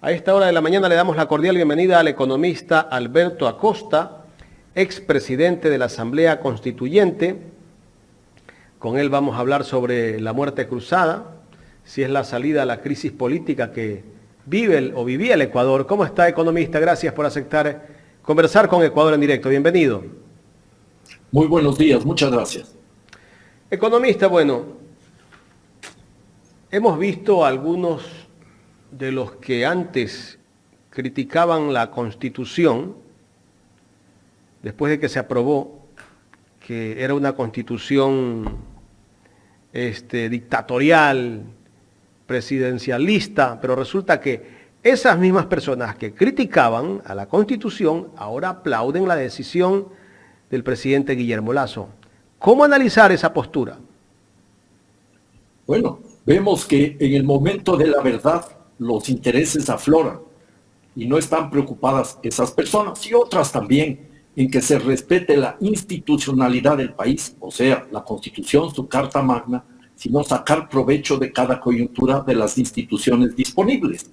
A esta hora de la mañana le damos la cordial bienvenida al economista Alberto Acosta, expresidente de la Asamblea Constituyente. Con él vamos a hablar sobre la muerte cruzada, si es la salida a la crisis política que vive o vivía el Ecuador. ¿Cómo está, economista? Gracias por aceptar conversar con Ecuador en directo. Bienvenido. Muy buenos días, muchas gracias. Economista, bueno, hemos visto algunos de los que antes criticaban la Constitución, después de que se aprobó, que era una Constitución dictatorial, presidencialista, pero resulta que esas mismas personas que criticaban a la Constitución ahora aplauden la decisión del presidente Guillermo Lasso. ¿Cómo analizar esa postura? Bueno, vemos que en el momento de la verdad los intereses afloran y no están preocupadas esas personas y otras también en que se respete la institucionalidad del país, o sea, la Constitución, su Carta Magna, sino sacar provecho de cada coyuntura de las instituciones disponibles.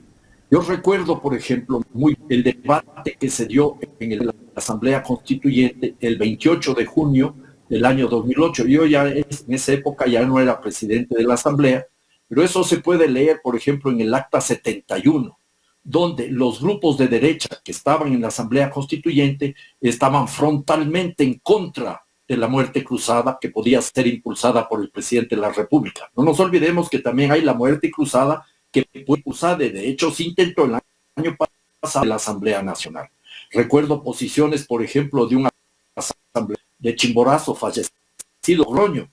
Yo recuerdo, por ejemplo, el debate que se dio en la Asamblea Constituyente el 28 de junio del año 2008. Yo ya en esa época ya no era presidente de la Asamblea, pero eso se puede leer, por ejemplo, en el Acta 71, donde los grupos de derecha que estaban en la Asamblea Constituyente estaban frontalmente en contra de la muerte cruzada que podía ser impulsada por el presidente de la República. No nos olvidemos que también hay la muerte cruzada que fue impulsada, de hecho se intentó el año pasado en la Asamblea Nacional. Recuerdo posiciones, por ejemplo, de una asamblea de Chimborazo, fallecido Groño.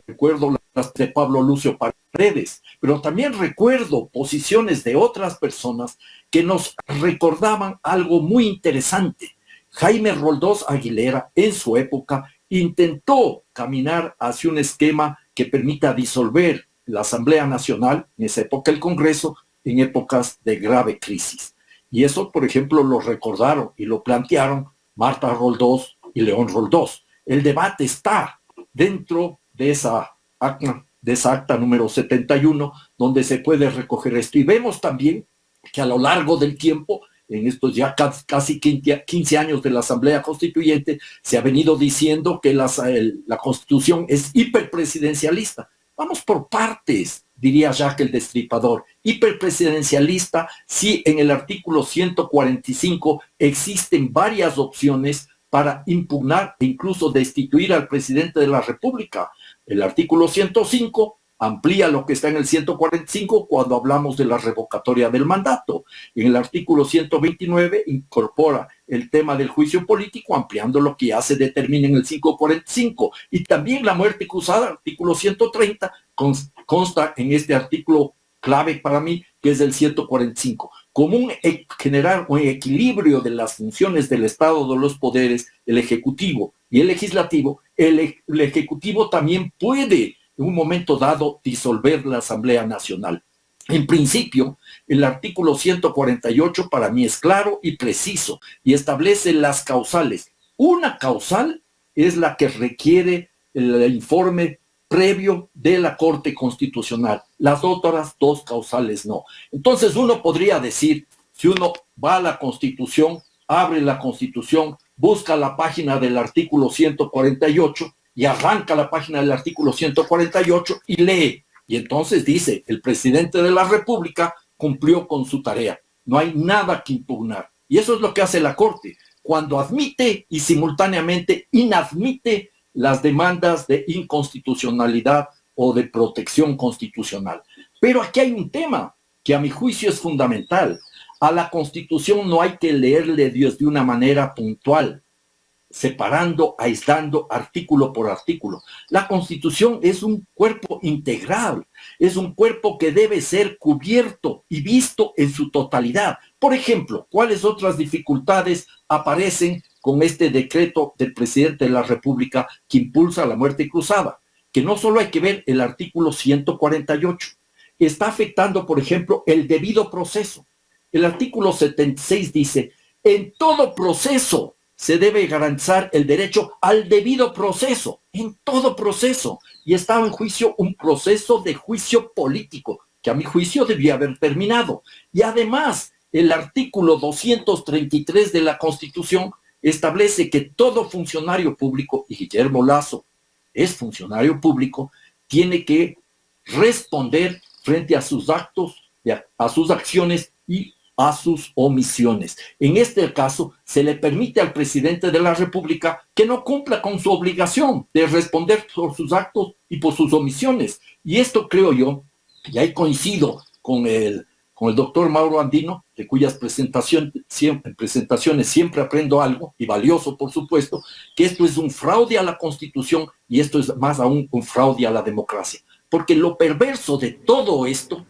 Recuerdo las de Pablo Lucio Paredes, pero también recuerdo posiciones de otras personas que nos recordaban algo muy interesante. Jaime Roldós Aguilera, en su época, intentó caminar hacia un esquema que permita disolver la Asamblea Nacional, en esa época el Congreso, en épocas de grave crisis. Y eso, por ejemplo, lo recordaron y lo plantearon Marta Roldós y León Roldós. El debate está dentro de esa acta número 71, donde se puede recoger esto. Y vemos también que a lo largo del tiempo, en estos ya casi 15 años de la Asamblea Constituyente, se ha venido diciendo que la Constitución es hiperpresidencialista. Vamos por partes, diría Jack el Destripador. Hiperpresidencialista si en el artículo 145 existen varias opciones para impugnar e incluso destituir al presidente de la República. El artículo 105 amplía lo que está en el 145 cuando hablamos de la revocatoria del mandato. En el artículo 129 incorpora el tema del juicio político, ampliando lo que ya se determina en el 545. Y también la muerte cruzada, artículo 130, consta en este artículo clave para mí, que es el 145. Como generar un equilibrio de las funciones del Estado de los poderes, el Ejecutivo y el Legislativo, el Ejecutivo también puede en un momento dado disolver la Asamblea Nacional. En principio, el artículo 148 para mí es claro y preciso y establece las causales. Una causal es la que requiere el informe previo de la Corte Constitucional. Las otras dos causales no. Entonces uno podría decir, si uno va a la Constitución, abre la Constitución, busca la página del artículo 148 y arranca la página del artículo 148 y lee. Y entonces dice, el presidente de la República cumplió con su tarea. No hay nada que impugnar. Y eso es lo que hace la Corte, cuando admite y simultáneamente inadmite las demandas de inconstitucionalidad o de protección constitucional. Pero aquí hay un tema que a mi juicio es fundamental. A la Constitución no hay que leerle de una manera puntual, separando, aislando artículo por artículo. La Constitución es un cuerpo integral, es un cuerpo que debe ser cubierto y visto en su totalidad. Por ejemplo, ¿cuáles otras dificultades aparecen con este decreto del presidente de la República que impulsa la muerte cruzada? Que no solo hay que ver el artículo 148, está afectando, por ejemplo, el debido proceso. El artículo 76 dice, en todo proceso se debe garantizar el derecho al debido proceso, en todo proceso. Y estaba en juicio un proceso de juicio político. que a mi juicio debía haber terminado. Y además, el artículo 233 de la Constitución establece que todo funcionario público, y Guillermo Lasso es funcionario público, tiene que responder frente a sus actos, a sus acciones y a sus omisiones. En este caso, se le permite al presidente de la República que no cumpla con su obligación de responder por sus actos y por sus omisiones. Y esto creo yo, y ahí coincido con el doctor Mauro Andino, de cuyas presentaciones siempre aprendo algo, y valioso por supuesto, que esto es un fraude a la Constitución y esto es más aún un fraude a la democracia. Porque lo perverso de todo esto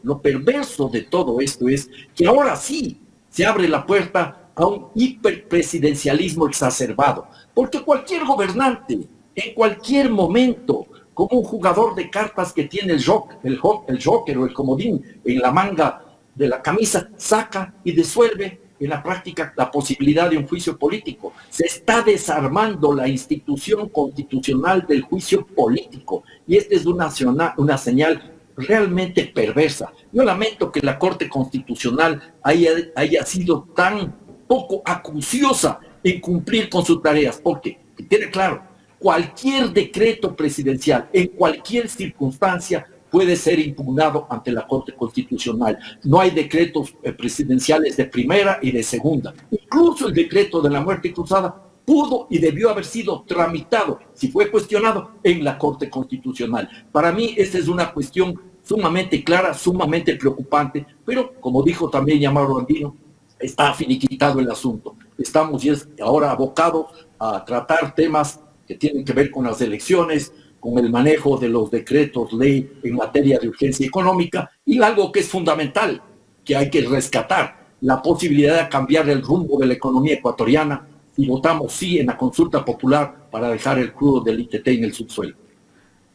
es que ahora sí se abre la puerta a un hiperpresidencialismo exacerbado. Porque cualquier gobernante, en cualquier momento, como un jugador de cartas que tiene el joker o el comodín en la manga de la camisa, saca y disuelve en la práctica la posibilidad de un juicio político. Se está desarmando la institución constitucional del juicio político y esta es una señal realmente perversa. Yo lamento que la Corte Constitucional haya sido tan poco acuciosa en cumplir con sus tareas, porque, que quede claro, cualquier decreto presidencial en cualquier circunstancia puede ser impugnado ante la Corte Constitucional. No hay decretos presidenciales de primera y de segunda. Incluso el decreto de la muerte cruzada pudo y debió haber sido tramitado, si fue cuestionado, en la Corte Constitucional. Para mí, esta es una cuestión sumamente clara, sumamente preocupante, pero, como dijo también Mauro Andino, está finiquitado el asunto. Estamos ahora abocados a tratar temas que tienen que ver con las elecciones, con el manejo de los decretos ley en materia de urgencia económica y algo que es fundamental, que hay que rescatar, la posibilidad de cambiar el rumbo de la economía ecuatoriana si votamos sí en la consulta popular para dejar el crudo del ITT en el subsuelo.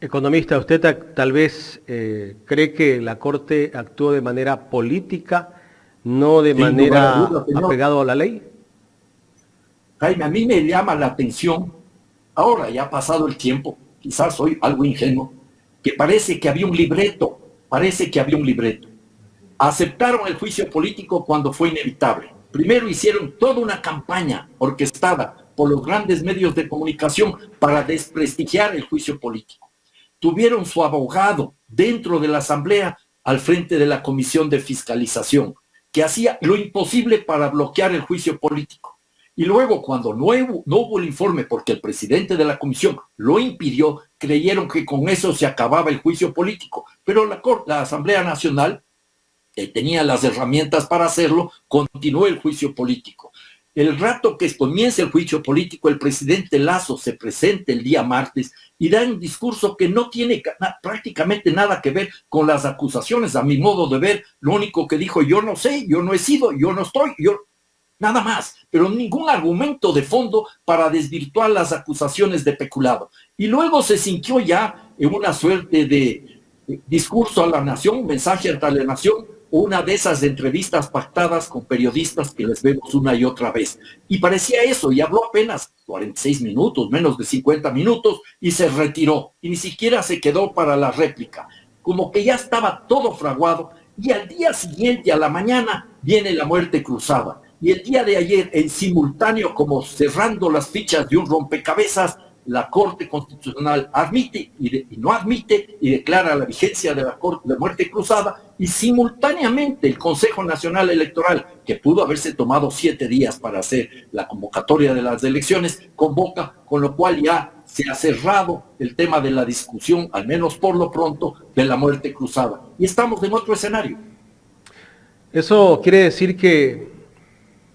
Economista, ¿usted tal vez cree que la Corte actuó de manera política, no de manera apegado a la ley? Jaime, a mí me llama la atención, ahora ya ha pasado el tiempo, quizás soy algo ingenuo, que parece que había un libreto. Aceptaron el juicio político cuando fue inevitable. Primero hicieron toda una campaña orquestada por los grandes medios de comunicación para desprestigiar el juicio político. Tuvieron su abogado dentro de la Asamblea al frente de la Comisión de Fiscalización, que hacía lo imposible para bloquear el juicio político. Y luego, cuando no hubo el informe porque el presidente de la comisión lo impidió, creyeron que con eso se acababa el juicio político. Pero la Asamblea Nacional, que tenía las herramientas para hacerlo, continuó el juicio político. El rato que comience el juicio político, el presidente Lasso se presenta el día martes y da un discurso que no tiene prácticamente nada que ver con las acusaciones. A mi modo de ver, lo único que dijo, yo no sé, yo no he sido, yo no estoy, nada más, pero ningún argumento de fondo para desvirtuar las acusaciones de peculado. Y luego se sintió ya en una suerte de discurso a la nación, un mensaje a la nación, una de esas entrevistas pactadas con periodistas que les vemos una y otra vez. Y parecía eso, y habló apenas 46 minutos, menos de 50 minutos, y se retiró. Y ni siquiera se quedó para la réplica. Como que ya estaba todo fraguado, y al día siguiente, a la mañana, viene la muerte cruzada. Y el día de ayer, en simultáneo, como cerrando las fichas de un rompecabezas, la Corte Constitucional admite y no admite y declara la vigencia de la muerte cruzada, y simultáneamente el Consejo Nacional Electoral, que pudo haberse tomado 7 días para hacer la convocatoria de las elecciones, convoca, con lo cual ya se ha cerrado el tema de la discusión, al menos por lo pronto, de la muerte cruzada. Y estamos en otro escenario. Eso quiere decir que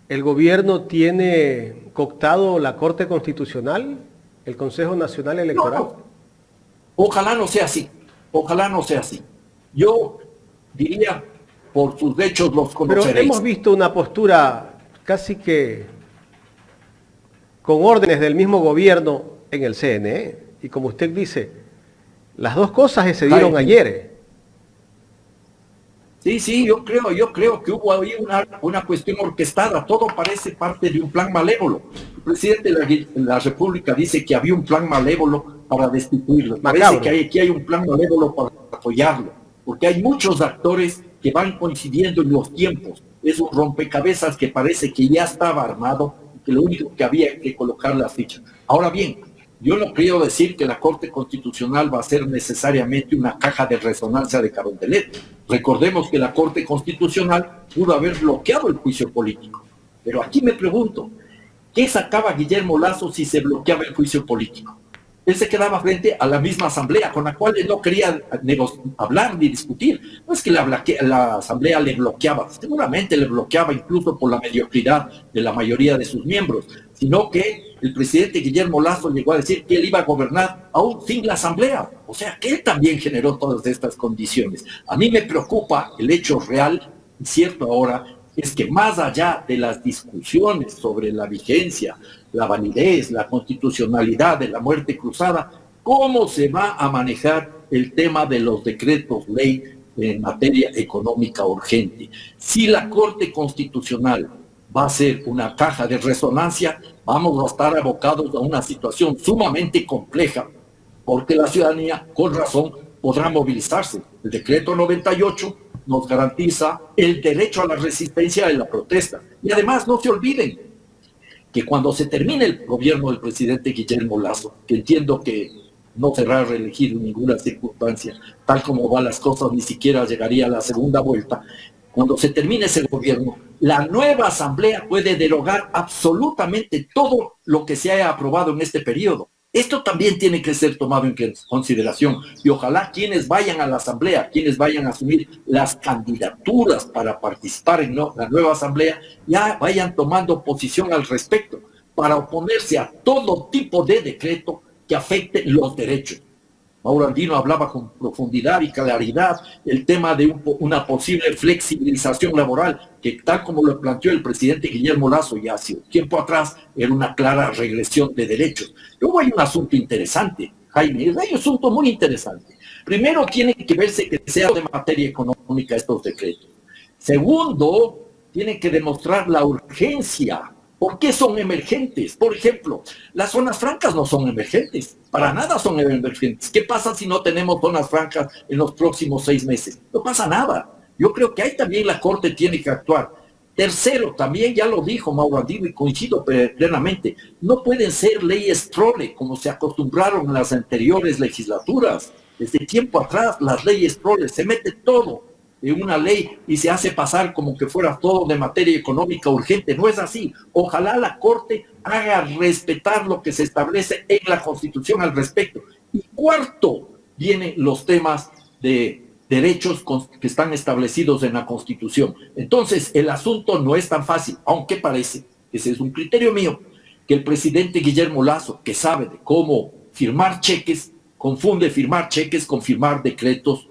el gobierno tiene cooptado la Corte Constitucional, el Consejo Nacional Electoral. No. Ojalá no sea así. Yo diría, por sus hechos los conoceréis. Pero hemos visto una postura casi que con órdenes del mismo gobierno en el CNE. Y como usted dice, las dos cosas se dieron ayer. Sí, yo creo que hubo ahí una cuestión orquestada, todo parece parte de un plan malévolo. El presidente de la República dice que había un plan malévolo para destituirlo. Parece que aquí hay un plan malévolo para apoyarlo. porque hay muchos actores que van coincidiendo en los tiempos. Es un rompecabezas que parece que ya estaba armado, que lo único que había que colocar la ficha. Ahora bien, yo no quiero decir que la Corte Constitucional va a ser necesariamente una caja de resonancia de Carondelet. Recordemos que la Corte Constitucional pudo haber bloqueado el juicio político. Pero aquí me pregunto, ¿qué sacaba Guillermo Lasso si se bloqueaba el juicio político? Él se quedaba frente a la misma asamblea, con la cual él no quería hablar ni discutir. No es que la asamblea le bloqueaba, seguramente le bloqueaba incluso por la mediocridad de la mayoría de sus miembros, sino que el presidente Guillermo Lasso llegó a decir que él iba a gobernar aún sin la asamblea. O sea, que él también generó todas estas condiciones. A mí me preocupa el hecho real, y cierto ahora, es que más allá de las discusiones sobre la vigencia, la validez, la constitucionalidad de la muerte cruzada, ¿cómo se va a manejar el tema de los decretos ley en materia económica urgente? Si la Corte Constitucional va a ser una caja de resonancia, vamos a estar abocados a una situación sumamente compleja, porque la ciudadanía, con razón, podrá movilizarse. El decreto 98 nos garantiza el derecho a la resistencia y la protesta. Y además, no se olviden que cuando se termine el gobierno del presidente Guillermo Lasso, que entiendo que no será reelegido en ninguna circunstancia, tal como van las cosas, ni siquiera llegaría a la segunda vuelta. Cuando se termine ese gobierno, la nueva asamblea puede derogar absolutamente todo lo que se haya aprobado en este periodo. Esto también tiene que ser tomado en consideración y ojalá quienes vayan a la asamblea, quienes vayan a asumir las candidaturas para participar en la nueva asamblea, ya vayan tomando posición al respecto para oponerse a todo tipo de decreto que afecte los derechos. Mauro Andino hablaba con profundidad y claridad el tema de una posible flexibilización laboral, que tal como lo planteó el presidente Guillermo Lasso ya hace tiempo atrás, era una clara regresión de derechos. Luego hay un asunto interesante, Jaime, hay un asunto muy interesante. Primero, tiene que verse que sea de materia económica estos decretos. Segundo, tiene que demostrar la urgencia. ¿Por qué son emergentes? Por ejemplo, las zonas francas no son emergentes, para nada son emergentes. ¿Qué pasa si no tenemos zonas francas en los próximos 6 meses? No pasa nada. Yo creo que ahí también la Corte tiene que actuar. Tercero, también ya lo dijo Mauro Andino y coincido plenamente, no pueden ser leyes trole como se acostumbraron en las anteriores legislaturas. Desde tiempo atrás, las leyes trole, se mete todo en una ley y se hace pasar como que fuera todo de materia económica urgente. No es así. Ojalá la Corte haga respetar lo que se establece en la Constitución al respecto. Y cuarto, vienen los temas de derechos que están establecidos en la Constitución. Entonces, el asunto no es tan fácil, aunque parece, ese es un criterio mío, que el presidente Guillermo Lasso, que sabe de cómo firmar cheques, confunde firmar cheques con firmar decretos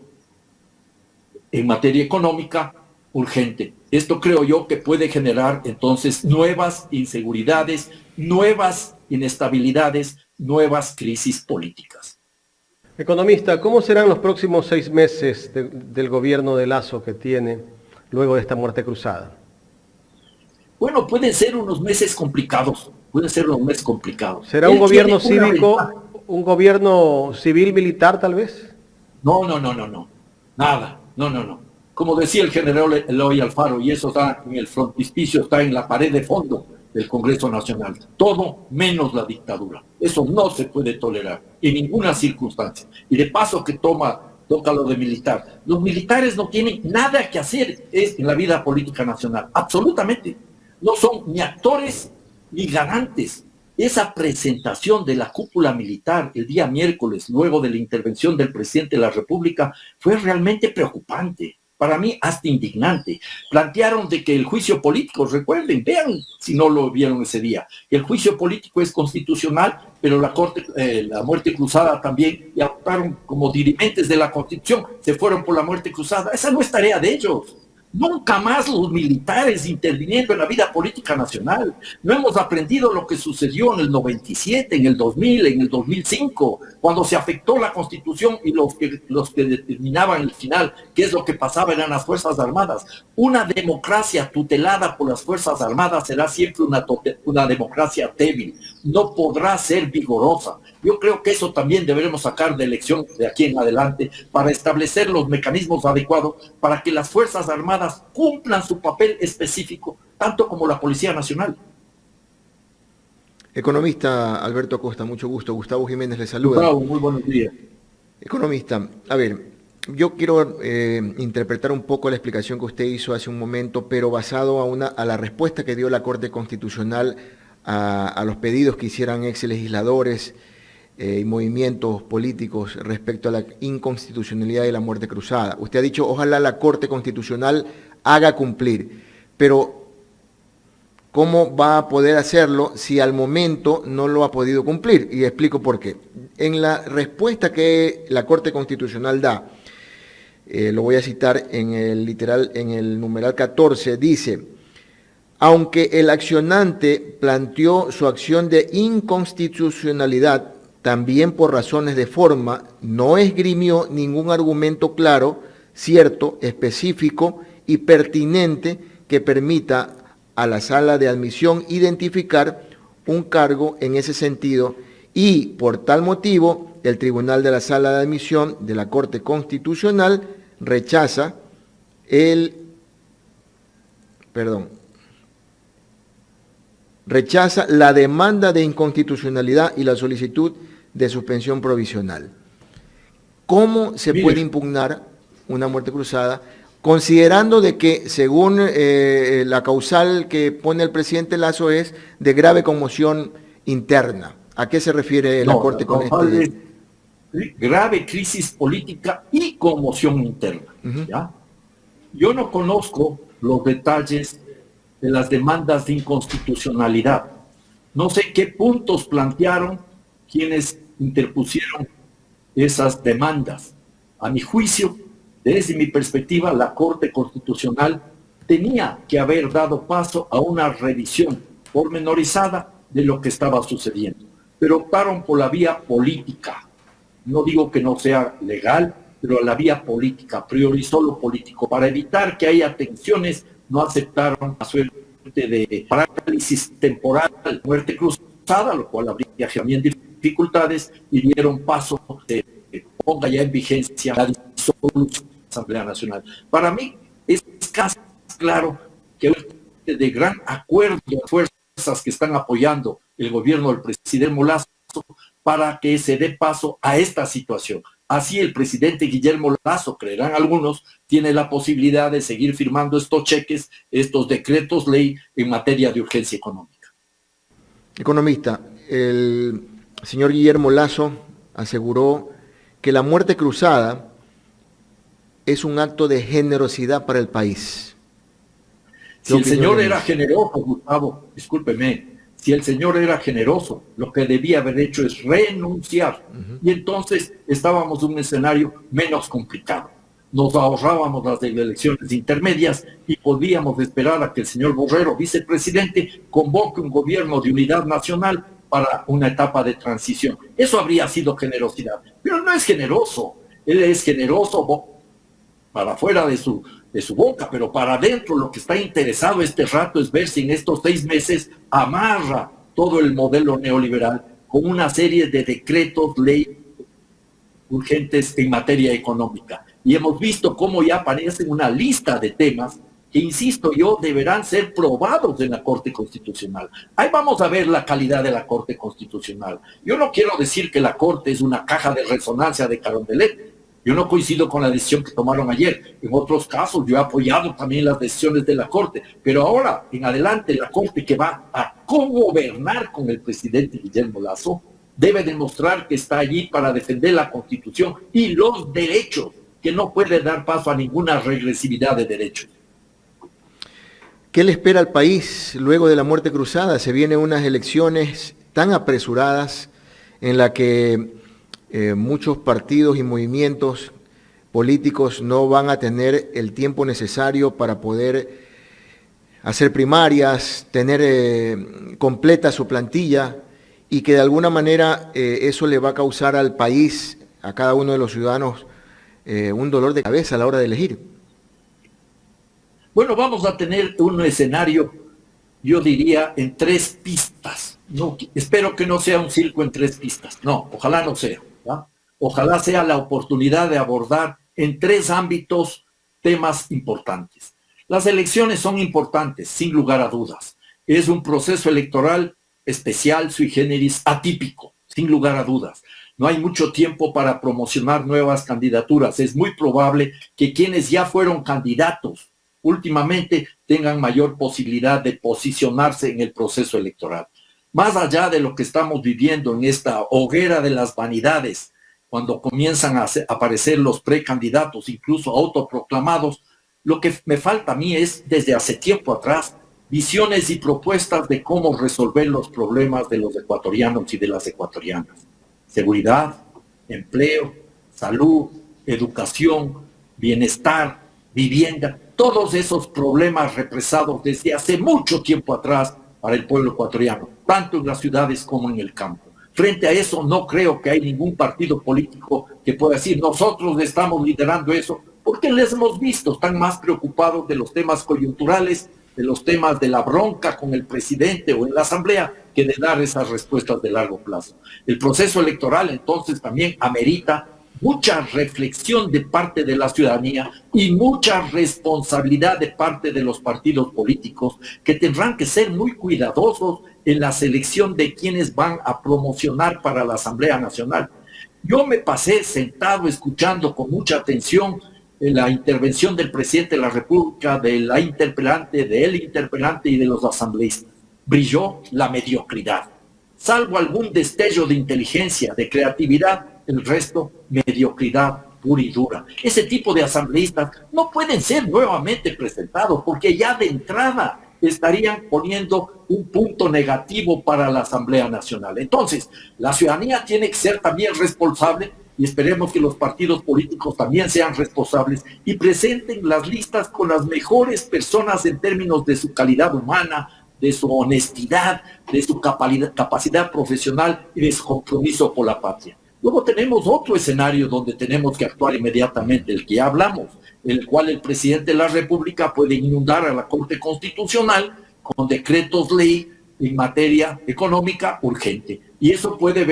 en materia económica urgente. Esto creo yo que puede generar entonces nuevas inseguridades, nuevas inestabilidades, nuevas crisis políticas. Economista, ¿cómo serán los próximos 6 meses del gobierno de Lasso que tiene luego de esta muerte cruzada? Bueno, pueden ser unos meses complicados, ¿Será un gobierno cívico, un gobierno civil-militar tal vez? No, nada. No. Como decía el general Eloy Alfaro, y eso está en el frontispicio, está en la pared de fondo del Congreso Nacional. Todo menos la dictadura. Eso no se puede tolerar en ninguna circunstancia. Y de paso que toca lo de militar. Los militares no tienen nada que hacer en la vida política nacional. Absolutamente. No son ni actores ni garantes. Esa presentación de la cúpula militar el día miércoles, luego de la intervención del presidente de la República, fue realmente preocupante. Para mí, hasta indignante. Plantearon de que el juicio político, recuerden, vean si no lo vieron ese día, que el juicio político es constitucional, pero la muerte cruzada también, y optaron como dirimentes de la Constitución, se fueron por la muerte cruzada. Esa no es tarea de ellos. Nunca más los militares interviniendo en la vida política nacional. No hemos aprendido lo que sucedió en el 97, en el 2000, en el 2005, cuando se afectó la Constitución y los que determinaban el final, qué es lo que pasaba, eran las Fuerzas Armadas. Una democracia tutelada por las Fuerzas Armadas será siempre una democracia débil, no podrá ser vigorosa. Yo creo que eso también deberemos sacar de lección de aquí en adelante para establecer los mecanismos adecuados para que las Fuerzas Armadas cumplan su papel específico, tanto como la Policía Nacional. Economista Alberto Acosta, mucho gusto. Gustavo Jiménez le saluda. Bravo, muy buenos días. Economista, a ver, yo quiero interpretar un poco la explicación que usted hizo hace un momento, pero basado a la respuesta que dio la Corte Constitucional a los pedidos que hicieran ex legisladores y movimientos políticos respecto a la inconstitucionalidad de la muerte cruzada. Usted ha dicho, ojalá la Corte Constitucional haga cumplir, pero ¿cómo va a poder hacerlo si al momento no lo ha podido cumplir? Y explico por qué. En la respuesta que la Corte Constitucional da, lo voy a citar en el numeral 14, dice: aunque el accionante planteó su acción de inconstitucionalidad también por razones de forma, no esgrimió ningún argumento claro, cierto, específico y pertinente que permita a la sala de admisión identificar un cargo en ese sentido, y por tal motivo el Tribunal de la Sala de Admisión de la Corte Constitucional rechaza la demanda de inconstitucionalidad y la solicitud de suspensión provisional. ¿Cómo se puede impugnar una muerte cruzada, considerando de que, según la causal que pone el presidente Lasso, es de grave conmoción interna? ¿A qué se refiere la Corte con este? Grave crisis política y conmoción interna. ¿Ya? Yo no conozco los detalles de las demandas de inconstitucionalidad. No sé qué puntos plantearon quienes interpusieron esas demandas. A mi juicio, desde mi perspectiva, la Corte Constitucional tenía que haber dado paso a una revisión pormenorizada de lo que estaba sucediendo, pero optaron por la vía política. No digo que no sea legal, pero la vía política, priorizó lo político. Para evitar que haya tensiones, no aceptaron la suerte de parálisis temporal, muerte cruzada, lo cual habría también dificultades, y dieron paso de ponga ya en vigencia la disolución de la Asamblea Nacional. Para mí es casi claro que de gran acuerdo de fuerzas que están apoyando el gobierno del presidente Lasso para que se dé paso a esta situación. Así el presidente Guillermo Lasso, creerán algunos, tiene la posibilidad de seguir firmando estos cheques, estos decretos ley en materia de urgencia económica. Economista, el señor Guillermo Lasso aseguró que la muerte cruzada es un acto de generosidad para el país. Si el señor era generoso, Gustavo, discúlpeme, si el señor era generoso, lo que debía haber hecho es renunciar. Y entonces estábamos en un escenario menos complicado. Nos ahorrábamos las elecciones intermedias y podíamos esperar a que el señor Borrero, vicepresidente, convoque un gobierno de unidad nacional para una etapa de transición. Eso habría sido generosidad. Pero no es generoso. Él es generoso para afuera de su boca, pero para adentro lo que está interesado este rato es ver si en estos 6 meses amarra todo el modelo neoliberal con una serie de decretos, ley urgentes en materia económica. Y hemos visto cómo ya aparece una lista de temas que, insisto yo, deberán ser probados en la Corte Constitucional. Ahí vamos a ver la calidad de la Corte Constitucional. Yo no quiero decir que la Corte es una caja de resonancia de Carondelet. Yo no coincido con la decisión que tomaron ayer. En otros casos yo he apoyado también las decisiones de la Corte, pero ahora en adelante la Corte, que va a cogobernar con el presidente Guillermo Lasso, debe demostrar que está allí para defender la Constitución y los derechos, que no puede dar paso a ninguna regresividad de derechos. ¿Qué le espera al país luego de la muerte cruzada? Se vienen unas elecciones tan apresuradas en la que muchos partidos y movimientos políticos no van a tener el tiempo necesario para poder hacer primarias, tener completa su plantilla, y que de alguna manera eso le va a causar al país, a cada uno de los ciudadanos, un dolor de cabeza a la hora de elegir. Bueno, vamos a tener un escenario, yo diría, en 3 pistas. No, espero que no sea un circo en 3 pistas. No, ojalá no sea, ¿va? Ojalá sea la oportunidad de abordar en 3 ámbitos temas importantes. Las elecciones son importantes, sin lugar a dudas. Es un proceso electoral especial, sui generis, atípico, sin lugar a dudas. No hay mucho tiempo para promocionar nuevas candidaturas. Es muy probable que quienes ya fueron candidatos últimamente tengan mayor posibilidad de posicionarse en el proceso electoral. Más allá de lo que estamos viviendo en esta hoguera de las vanidades, cuando comienzan a aparecer los precandidatos, incluso autoproclamados, lo que me falta a mí es, desde hace tiempo atrás, visiones y propuestas de cómo resolver los problemas de los ecuatorianos y de las ecuatorianas. Seguridad, empleo, salud, educación, bienestar, vivienda, todos esos problemas represados desde hace mucho tiempo atrás para el pueblo ecuatoriano, tanto en las ciudades como en el campo. Frente a eso, no creo que hay ningún partido político que pueda decir, nosotros estamos liderando eso, porque les hemos visto, están más preocupados de los temas coyunturales, de los temas de la bronca con el presidente o en la asamblea, que de dar esas respuestas de largo plazo. El proceso electoral, entonces, también amerita mucha reflexión de parte de la ciudadanía y mucha responsabilidad de parte de los partidos políticos, que tendrán que ser muy cuidadosos en la selección de quienes van a promocionar para la Asamblea Nacional. Yo me pasé sentado escuchando con mucha atención la intervención del presidente de la República, de la interpelante, del interpelante y de los asambleístas. Brilló la mediocridad. Salvo algún destello de inteligencia, de creatividad, el resto, mediocridad pura y dura. Ese tipo de asambleístas no pueden ser nuevamente presentados, porque ya de entrada estarían poniendo un punto negativo para la Asamblea Nacional. Entonces, la ciudadanía tiene que ser también responsable, y esperemos que los partidos políticos también sean responsables y presenten las listas con las mejores personas en términos de su calidad humana, de su honestidad, de su capacidad profesional y de su compromiso por la patria. Luego tenemos otro escenario donde tenemos que actuar inmediatamente, el que ya hablamos, en el cual el presidente de la República puede inundar a la Corte Constitucional con decretos ley en materia económica urgente. Y eso puede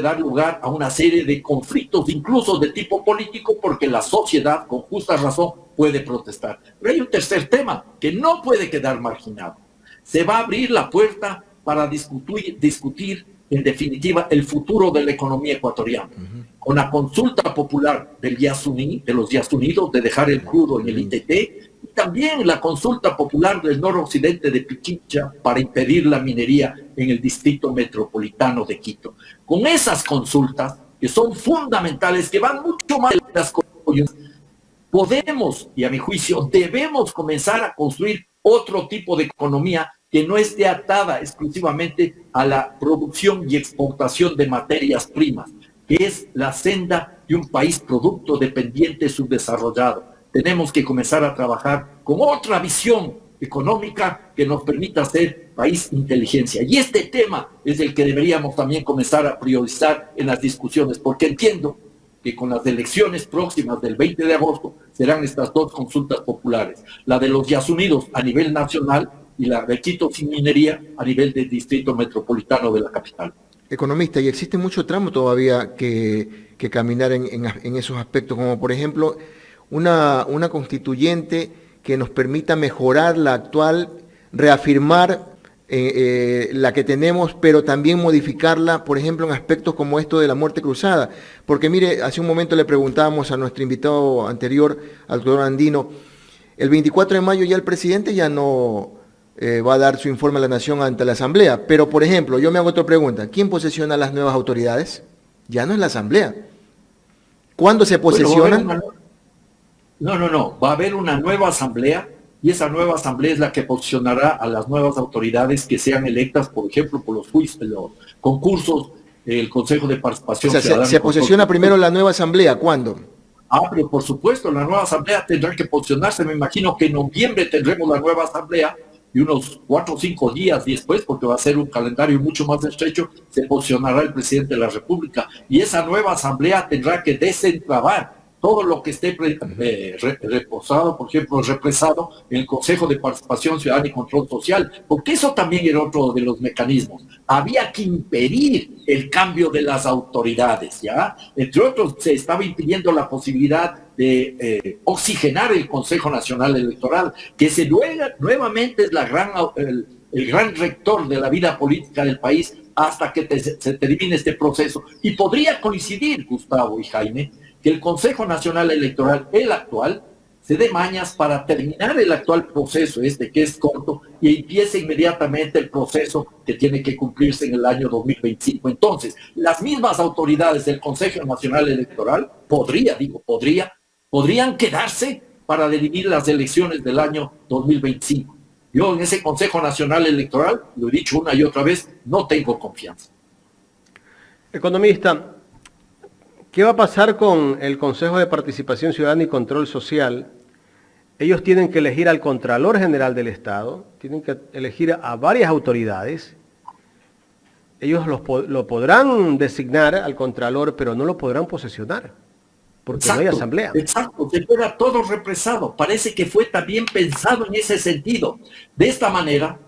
dar lugar a una serie de conflictos, incluso de tipo político, porque la sociedad, con justa razón, puede protestar. Pero hay un tercer tema que no puede quedar marginado. Se va a abrir la puerta para discutir en definitiva, el futuro de la economía ecuatoriana. Con la consulta popular de los Yasuní, de dejar el crudo en el ITT, y también la consulta popular del noroccidente de Pichincha para impedir la minería en el distrito metropolitano de Quito. Con esas consultas, que son fundamentales, que van mucho más de las coyunturas, podemos, y a mi juicio, debemos comenzar a construir otro tipo de economía que no esté atada exclusivamente a la producción y exportación de materias primas, que es la senda de un país producto dependiente subdesarrollado. Tenemos que comenzar a trabajar con otra visión económica que nos permita ser país inteligencia. Y este tema es el que deberíamos también comenzar a priorizar en las discusiones, porque entiendo que con las elecciones próximas del 20 de agosto serán estas 2 consultas populares, la de los Yasuníes a nivel nacional y la de Quito sin minería a nivel del distrito metropolitano de la capital. Economista, y existe mucho tramo todavía que caminar en esos aspectos, como por ejemplo una constituyente que nos permita mejorar la actual, reafirmar la que tenemos, pero también modificarla, por ejemplo, en aspectos como esto de la muerte cruzada. Porque mire, hace un momento le preguntábamos a nuestro invitado anterior, al doctor Andino, el 24 de mayo ya el presidente ya no va a dar su informe a la Nación ante la Asamblea. Pero, por ejemplo, yo me hago otra pregunta. ¿Quién posesiona las nuevas autoridades? Ya no es la Asamblea. ¿Cuándo se posesionan? No. Va a haber una nueva Asamblea y esa nueva Asamblea es la que posicionará a las nuevas autoridades que sean electas, por ejemplo, por los concursos, el Consejo de Participación Ciudadana. ¿Se posesiona primero la nueva Asamblea? ¿Cuándo? Pero por supuesto, la nueva asamblea tendrá que posicionarse. Me imagino que en noviembre tendremos la nueva asamblea y unos 4 o 5 días después, porque va a ser un calendario mucho más estrecho, se posicionará el presidente de la República. Y esa nueva asamblea tendrá que desentrabar todo lo que esté reposado, por ejemplo, represado en el Consejo de Participación Ciudadana y Control Social, porque eso también era otro de los mecanismos. Había que impedir el cambio de las autoridades, ¿ya? Entre otros, se estaba impidiendo la posibilidad de oxigenar el Consejo Nacional Electoral, que nuevamente es el gran rector de la vida política del país hasta que se termine este proceso. Y podría coincidir, Gustavo y Jaime, que el Consejo Nacional Electoral, el actual, se dé mañas para terminar el actual proceso que es corto, y empiece inmediatamente el proceso que tiene que cumplirse en el año 2025. Entonces, las mismas autoridades del Consejo Nacional Electoral podrían quedarse para dirimir las elecciones del año 2025. Yo en ese Consejo Nacional Electoral, lo he dicho una y otra vez, no tengo confianza. Economista, ¿qué va a pasar con el Consejo de Participación Ciudadana y Control Social? Ellos tienen que elegir al Contralor General del Estado, tienen que elegir a varias autoridades. Ellos lo podrán designar al Contralor, pero no lo podrán posesionar, porque no hay asamblea. Exacto, se queda todo represado. Parece que fue también pensado en ese sentido. De esta manera,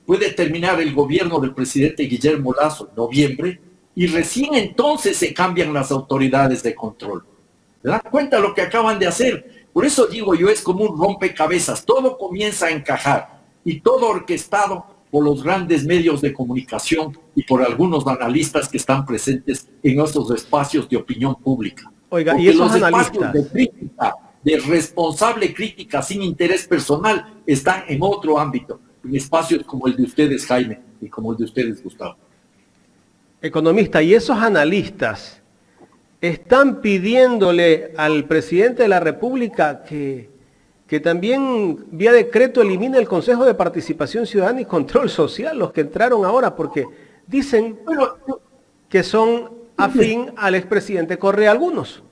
puede terminar el gobierno del presidente Guillermo Lasso en noviembre, y recién entonces se cambian las autoridades de control. ¿Se dan cuenta lo que acaban de hacer? Por eso digo yo, es como un rompecabezas. Todo comienza a encajar y todo orquestado por los grandes medios de comunicación y por algunos analistas que están presentes en estos espacios de opinión pública. Oiga, porque y esos los analistas espacios de crítica, de responsable crítica sin interés personal, están en otro ámbito, en espacios como el de ustedes, Jaime, y como el de ustedes, Gustavo. Economista, y esos analistas están pidiéndole al presidente de la República que también vía decreto elimine el Consejo de Participación Ciudadana y Control Social, los que entraron ahora, porque dicen que son afín al expresidente Correa algunos.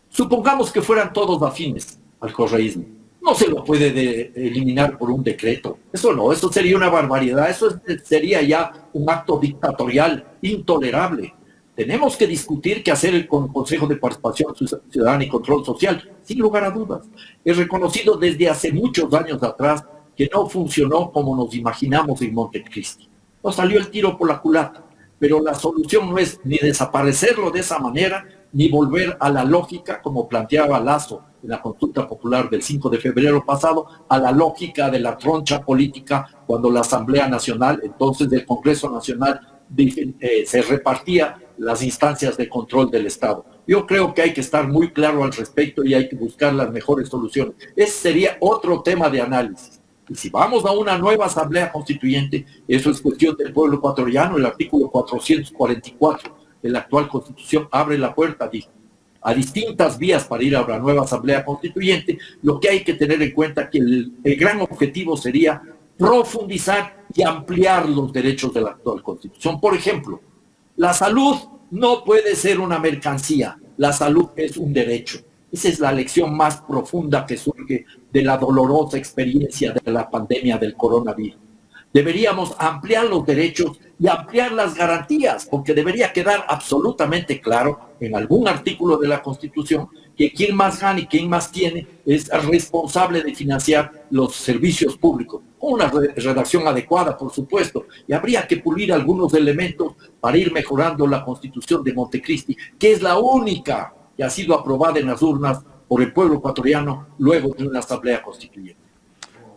Supongamos que fueran todos afines al correísmo. No se lo puede eliminar por un decreto. Eso sería una barbaridad. Eso sería ya un acto dictatorial intolerable. Tenemos que discutir qué hacer con el Consejo de Participación Ciudadana y Control Social, sin lugar a dudas. Es reconocido desde hace muchos años atrás que no funcionó como nos imaginamos en Montecristi. Nos salió el tiro por la culata, pero la solución no es ni desaparecerlo de esa manera, ni volver a la lógica, como planteaba Lasso en la consulta popular del 5 de febrero pasado, a la lógica de la troncha política, cuando la Asamblea Nacional, entonces del Congreso Nacional, se repartía las instancias de control del Estado. Yo creo que hay que estar muy claro al respecto y hay que buscar las mejores soluciones. Ese sería otro tema de análisis. Y si vamos a una nueva asamblea constituyente, eso es cuestión del pueblo ecuatoriano. El artículo 444 de la actual Constitución abre la puerta a distintas vías para ir a una nueva asamblea constituyente. Lo que hay que tener en cuenta que el gran objetivo sería profundizar y ampliar los derechos de la actual Constitución. Por ejemplo, la salud no puede ser una mercancía, la salud es un derecho. Esa es la lección más profunda que surge de la dolorosa experiencia de la pandemia del coronavirus. Deberíamos ampliar los derechos y ampliar las garantías, porque debería quedar absolutamente claro en algún artículo de la Constitución que quien más gana y quien más tiene es responsable de financiar los servicios públicos, con una redacción adecuada, por supuesto, y habría que pulir algunos elementos para ir mejorando la Constitución de Montecristi, que es la única que ha sido aprobada en las urnas por el pueblo ecuatoriano luego de una asamblea constituyente.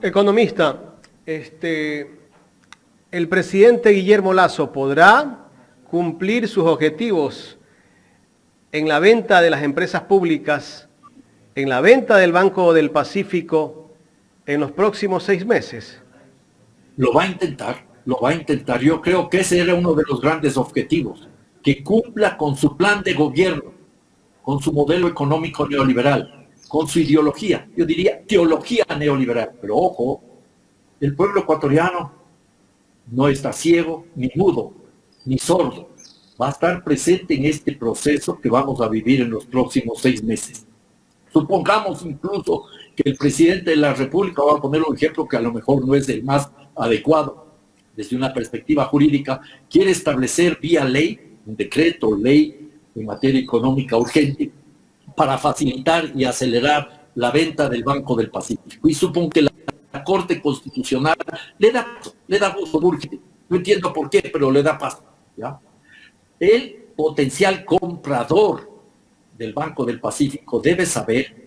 Economista, ¿el presidente Guillermo Lasso podrá cumplir sus objetivos en la venta de las empresas públicas, en la venta del Banco del Pacífico en los próximos 6 meses? Lo va a intentar. Yo creo que ese era uno de los grandes objetivos, que cumpla con su plan de gobierno, con su modelo económico neoliberal, con su ideología, yo diría teología neoliberal. Pero ojo, el pueblo ecuatoriano no está ciego, ni mudo, ni sordo. va a estar presente en este proceso que vamos a vivir en los próximos 6 meses. Supongamos incluso que el presidente de la República, va a poner un ejemplo que a lo mejor no es el más adecuado desde una perspectiva jurídica, quiere establecer vía ley, un decreto, ley en materia económica urgente, para facilitar y acelerar la venta del Banco del Pacífico. Y supongo que la Corte Constitucional le da gusto, urgente. No entiendo por qué, pero le da paso, ¿ya? El potencial comprador del Banco del Pacífico debe saber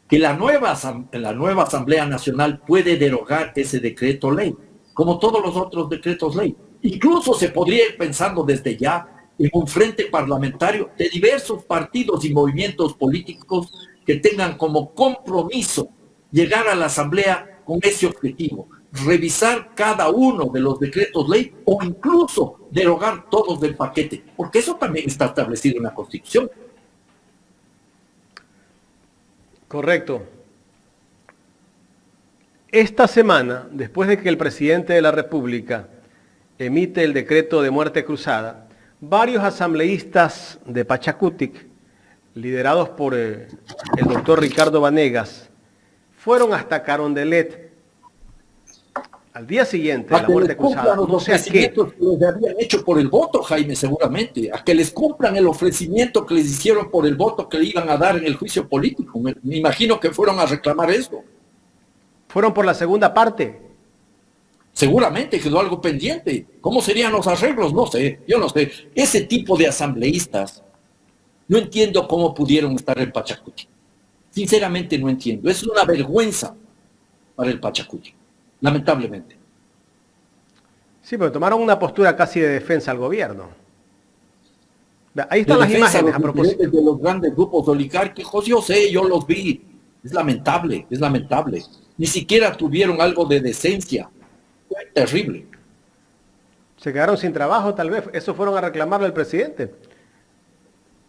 que la nueva Asamblea Nacional puede derogar ese decreto ley, como todos los otros decretos ley. Incluso se podría ir pensando desde ya en un frente parlamentario de diversos partidos y movimientos políticos que tengan como compromiso llegar a la Asamblea con ese objetivo, revisar cada uno de los decretos ley o incluso derogar todos del paquete, porque eso también está establecido en la Constitución. Correcto. Esta semana, después de que el presidente de la República emite el decreto de muerte cruzada, varios asambleístas de Pachacutic, liderados por el doctor Ricardo Vanegas, fueron hasta Carondelet al día siguiente de la muerte cruzada. No sé a qué. Que les habían hecho por el voto, Jaime, seguramente. A que les cumplan el ofrecimiento que les hicieron por el voto que le iban a dar en el juicio político. Me imagino que fueron a reclamar eso. ¿Fueron por la segunda parte? Seguramente quedó algo pendiente. ¿Cómo serían los arreglos? No sé, yo no sé. Ese tipo de asambleístas, no entiendo cómo pudieron estar en Pachacuti. Sinceramente no entiendo. Es una vergüenza para el Pachacuti, lamentablemente. Sí, pero tomaron una postura casi de defensa al gobierno. Ahí están las imágenes a propósito. De los grandes grupos oligárquicos, yo sé, yo los vi. Es lamentable, es lamentable. Ni siquiera tuvieron algo de decencia. Fue terrible. Se quedaron sin trabajo, tal vez. Eso fueron a reclamarle al presidente.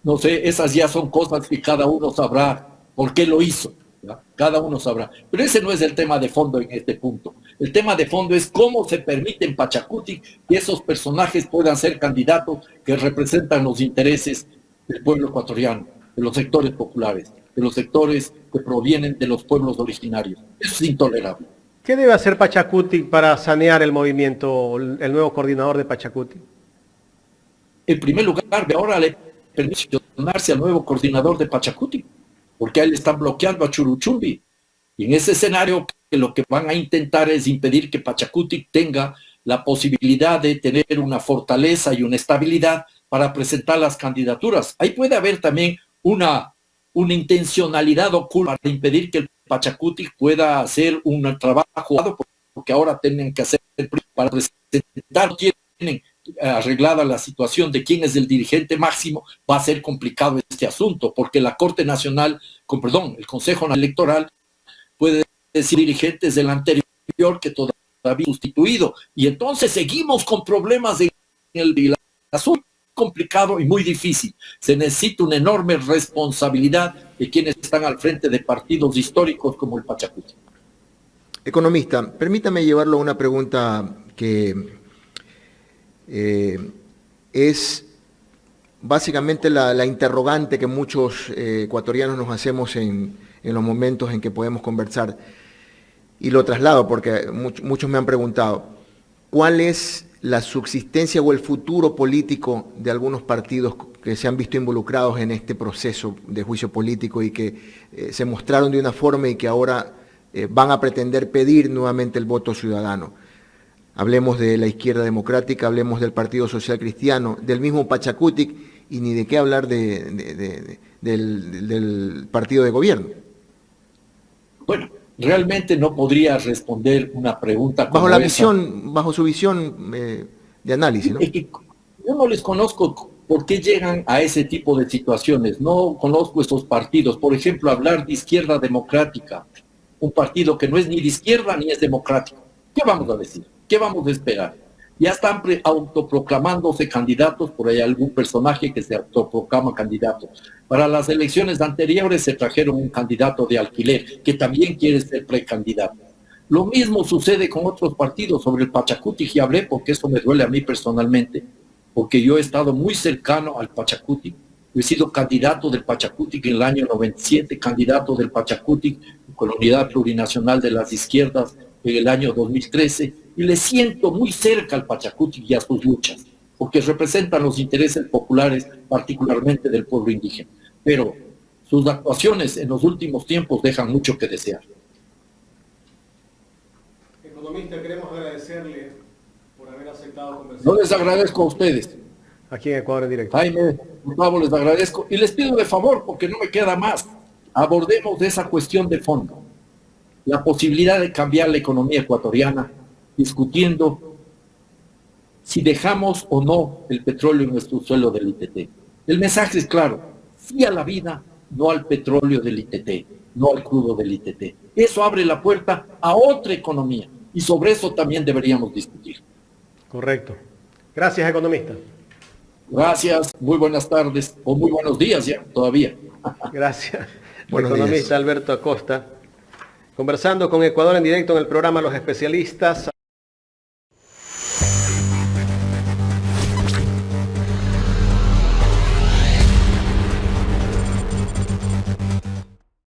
No sé, esas ya son cosas que cada uno sabrá por qué lo hizo. ¿Ya? Cada uno sabrá. Pero ese no es el tema de fondo en este punto. El tema de fondo es cómo se permite en Pachacuti que esos personajes puedan ser candidatos que representan los intereses del pueblo ecuatoriano, de los sectores populares, de los sectores que provienen de los pueblos originarios. Eso es intolerable. ¿Qué debe hacer Pachacuti para sanear el movimiento, el nuevo coordinador de Pachacuti? En primer lugar, de ahora le permite posicionarse al nuevo coordinador de Pachacuti, porque a él le están bloqueando a Churuchumbi. Y en ese escenario, que lo que van a intentar es impedir que Pachacuti tenga la posibilidad de tener una fortaleza y una estabilidad para presentar las candidaturas. Ahí puede haber también una intencionalidad oculta para impedir que el Pachacuti pueda hacer un trabajo, porque ahora tienen que hacer para presentar, tienen arreglada la situación de quién es el dirigente máximo. Va a ser complicado este asunto, porque la Corte Nacional, el Consejo Electoral puede decir dirigentes del anterior que todavía sustituido, y entonces seguimos con problemas en el asunto. Complicado y muy difícil. Se necesita una enorme responsabilidad de quienes están al frente de partidos históricos como el Pachacuti. Economista, permítame llevarlo a una pregunta que es básicamente la interrogante que muchos ecuatorianos nos hacemos en los momentos en que podemos conversar, y lo traslado porque muchos me han preguntado, ¿cuál es la subsistencia o el futuro político de algunos partidos que se han visto involucrados en este proceso de juicio político y que se mostraron de una forma y que ahora van a pretender pedir nuevamente el voto ciudadano? Hablemos de la izquierda democrática, hablemos del Partido Social Cristiano, del mismo Pachacutic, y ni de qué hablar del partido de gobierno. Bueno, realmente no podría responder una pregunta como bajo su visión de análisis, ¿no? Yo no les conozco por qué llegan a ese tipo de situaciones. No conozco esos partidos. Por ejemplo, hablar de izquierda democrática, un partido que no es ni de izquierda ni es democrático. ¿Qué vamos a decir? ¿Qué vamos a esperar? Ya están autoproclamándose candidatos, por ahí algún personaje que se autoproclama candidato. Para las elecciones anteriores se trajeron un candidato de alquiler que también quiere ser precandidato. Lo mismo sucede con otros partidos. Sobre el Pachacuti y hablé porque eso me duele a mí personalmente. porque yo he estado muy cercano al Pachacutic. Yo he sido candidato del Pachacutic en el año 97, candidato del Pachacutic con la Unidad Plurinacional de las Izquierdas en el año 2013, y le siento muy cerca al Pachacutic y a sus luchas, porque representan los intereses populares, particularmente del pueblo indígena. Pero sus actuaciones en los últimos tiempos dejan mucho que desear. Economista, queremos agradecerle por haber aceptado conversar. No les agradezco a ustedes. Aquí en Ecuador en directo. Jaime, Gustavo, les agradezco. Y les pido de favor, porque no me queda más, abordemos esa cuestión de fondo. La posibilidad de cambiar la economía ecuatoriana, discutiendo si dejamos o no el petróleo en nuestro suelo del ITT. El mensaje es claro: sí a la vida, no al petróleo del ITT, no al crudo del ITT. Eso abre la puerta a otra economía, y sobre eso también deberíamos discutir. Correcto. Gracias, economista. Gracias, muy buenas tardes, o muy buenos días ya, todavía. Gracias. Buenos Economista días. Alberto Acosta. Conversando con Ecuador en directo en el programa Los Especialistas.